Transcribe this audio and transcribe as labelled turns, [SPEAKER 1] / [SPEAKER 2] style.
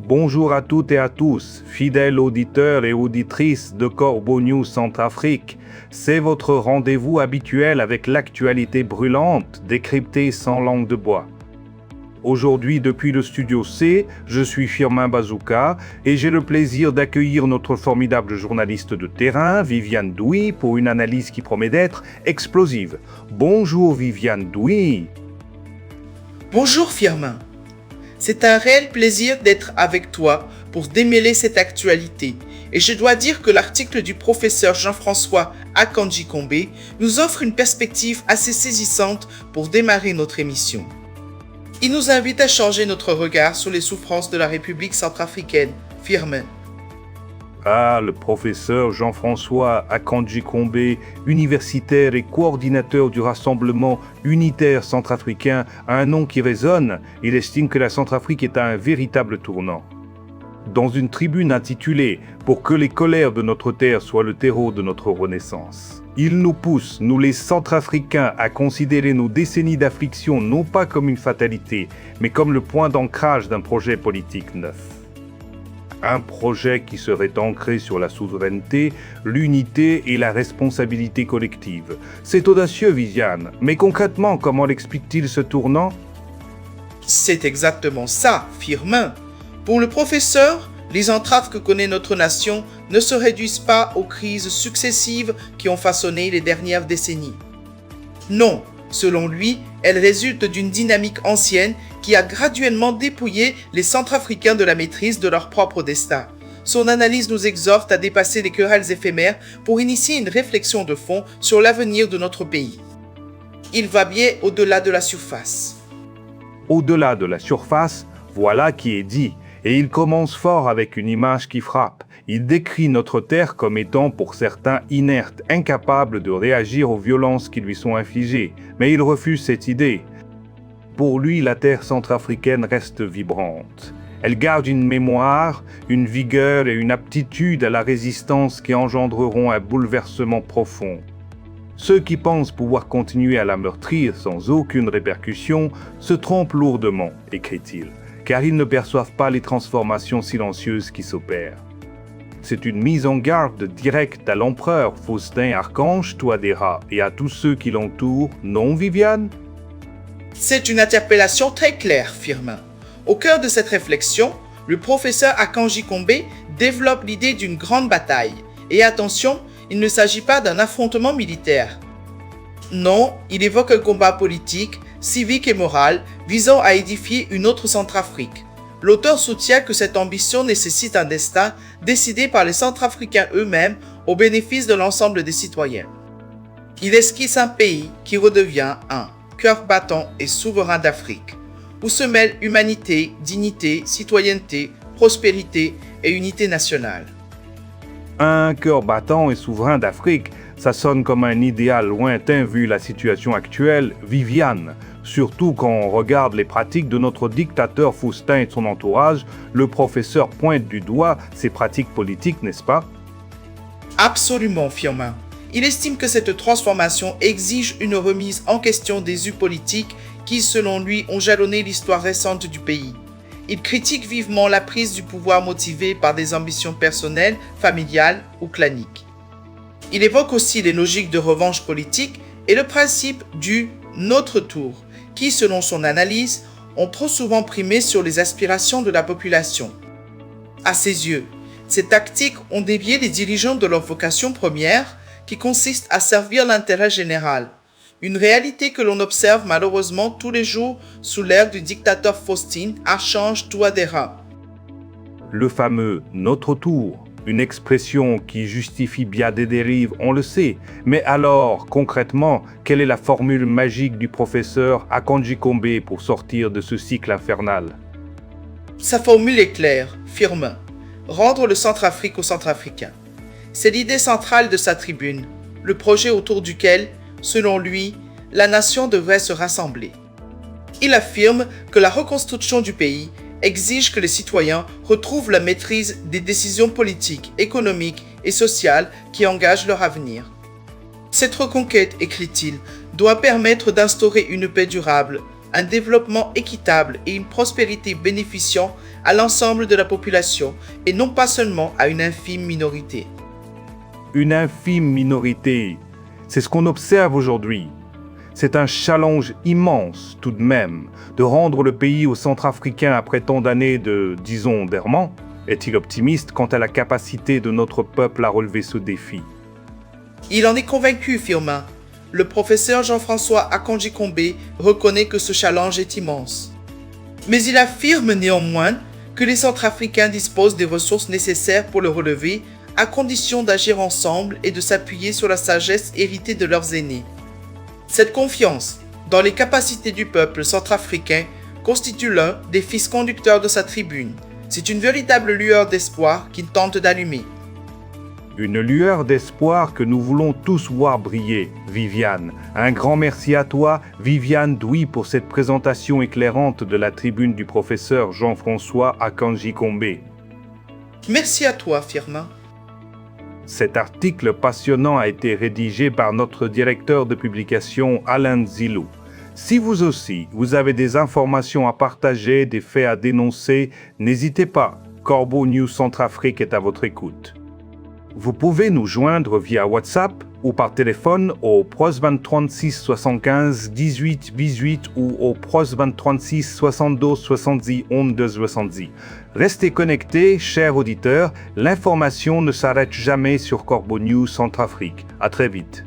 [SPEAKER 1] Bonjour à toutes et à tous, fidèles auditeurs et auditrices de Corbeau News Centrafrique. C'est votre rendez-vous habituel avec l'actualité brûlante, décryptée sans langue de bois. Aujourd'hui, depuis le studio C, je suis Firmin Bazouka et j'ai le plaisir d'accueillir notre formidable journaliste de terrain, Viviane Douy, pour une analyse qui promet d'être explosive. Bonjour Viviane Douy.
[SPEAKER 2] Bonjour Firmin. C'est un réel plaisir d'être avec toi pour démêler cette actualité. Et je dois dire que l'article du professeur Jean-François Akanji-Kombe nous offre une perspective assez saisissante pour démarrer notre émission. Il nous invite à changer notre regard sur les souffrances de la République centrafricaine. Firmin.
[SPEAKER 1] Ah, le professeur Jean-François Akanji-Kombe, universitaire et coordinateur du Rassemblement unitaire centrafricain, a un nom qui résonne. Il estime que la Centrafrique est à un véritable tournant. Dans une tribune intitulée « Pour que les colères de notre terre soient le terreau de notre renaissance », il nous pousse, nous les Centrafricains, à considérer nos décennies d'affliction non pas comme une fatalité, mais comme le point d'ancrage d'un projet politique neuf. Un projet qui serait ancré sur la souveraineté, l'unité et la responsabilité collective. C'est audacieux, Viviane, mais concrètement, comment l'explique-t-il ce tournant ?
[SPEAKER 2] C'est exactement ça, Firmin. Pour le professeur, les entraves que connaît notre nation ne se réduisent pas aux crises successives qui ont façonné les dernières décennies. Non, selon lui, elles résultent d'une dynamique ancienne qui a graduellement dépouillé les Centrafricains de la maîtrise de leur propre destin. Son analyse nous exhorte à dépasser les querelles éphémères pour initier une réflexion de fond sur l'avenir de notre pays. Il va bien au-delà de la surface.
[SPEAKER 1] Au-delà de la surface, voilà qui est dit. Et il commence fort avec une image qui frappe. Il décrit notre terre comme étant pour certains inerte, incapable de réagir aux violences qui lui sont infligées. Mais il refuse cette idée. Pour lui, la terre centrafricaine reste vibrante. Elle garde une mémoire, une vigueur et une aptitude à la résistance qui engendreront un bouleversement profond. Ceux qui pensent pouvoir continuer à la meurtrir sans aucune répercussion se trompent lourdement, écrit-il, car ils ne perçoivent pas les transformations silencieuses qui s'opèrent. C'est une mise en garde directe à l'empereur Faustin Archange Touadéra et à tous ceux qui l'entourent, non Viviane ?
[SPEAKER 2] C'est une interpellation très claire, Firmin. Au cœur de cette réflexion, le professeur Akanji-Kombe développe l'idée d'une grande bataille. Et attention, il ne s'agit pas d'un affrontement militaire. Non, il évoque un combat politique, civique et moral visant à édifier une autre Centrafrique. L'auteur soutient que cette ambition nécessite un destin décidé par les Centrafricains eux-mêmes au bénéfice de l'ensemble des citoyens. Il esquisse un pays qui redevient un cœur battant et souverain d'Afrique, où se mêlent humanité, dignité, citoyenneté, prospérité et unité nationale.
[SPEAKER 1] Un cœur battant et souverain d'Afrique, ça sonne comme un idéal lointain vu la situation actuelle, Viviane. Surtout quand on regarde les pratiques de notre dictateur Faustin et de son entourage, le professeur pointe du doigt ses pratiques politiques, n'est-ce pas ?
[SPEAKER 2] Absolument, Firmin. Il estime que cette transformation exige une remise en question des us politiques qui, selon lui, ont jalonné l'histoire récente du pays. Il critique vivement la prise du pouvoir motivée par des ambitions personnelles, familiales ou claniques. Il évoque aussi les logiques de revanche politique et le principe du « notre tour », qui, selon son analyse, ont trop souvent primé sur les aspirations de la population. À ses yeux, ces tactiques ont dévié les dirigeants de leur vocation première, qui consiste à servir l'intérêt général. Une réalité que l'on observe malheureusement tous les jours sous l'ère du dictateur Faustin Archange Touadéra.
[SPEAKER 1] Le fameux « notre tour », une expression qui justifie bien des dérives, on le sait. Mais alors, concrètement, quelle est la formule magique du professeur Akanji-Kombe pour sortir de ce cycle infernal ?
[SPEAKER 2] Sa formule est claire, Firmin. Rendre le Centrafrique aux Centrafricains. C'est l'idée centrale de sa tribune, le projet autour duquel, selon lui, la nation devrait se rassembler. Il affirme que la reconstruction du pays exige que les citoyens retrouvent la maîtrise des décisions politiques, économiques et sociales qui engagent leur avenir. Cette reconquête, écrit-il, doit permettre d'instaurer une paix durable, un développement équitable et une prospérité bénéficiant à l'ensemble de la population et non pas seulement à une infime minorité.
[SPEAKER 1] Une infime minorité, c'est ce qu'on observe aujourd'hui. C'est un challenge immense tout de même de rendre le pays au Centrafricain après tant d'années de, disons, d'errement. Est-il optimiste quant à la capacité de notre peuple à relever ce défi?
[SPEAKER 2] Il en est convaincu, Firmin. Le professeur Jean-François Akanji-Kombe reconnaît que ce challenge est immense. Mais il affirme néanmoins que les Centrafricains disposent des ressources nécessaires pour le relever, à condition d'agir ensemble et de s'appuyer sur la sagesse héritée de leurs aînés. Cette confiance dans les capacités du peuple centrafricain constitue l'un des fils conducteurs de sa tribune. C'est une véritable lueur d'espoir qu'il tente d'allumer.
[SPEAKER 1] Une lueur d'espoir que nous voulons tous voir briller, Viviane. Un grand merci à toi, Viviane Douy, pour cette présentation éclairante de la tribune du professeur Jean-François Akanji-Kombe.
[SPEAKER 2] Merci à toi, Firmin.
[SPEAKER 1] Cet article passionnant a été rédigé par notre directeur de publication, Alain Zilou. Si vous aussi, vous avez des informations à partager, des faits à dénoncer, n'hésitez pas. Corbeau News Centrafrique est à votre écoute. Vous pouvez nous joindre via WhatsApp ou par téléphone au +20 36 75 18 18 ou au +20 36 72 70 11 70. Restez connectés, chers auditeurs, l'information ne s'arrête jamais sur Corbeau News Centrafrique. À très vite.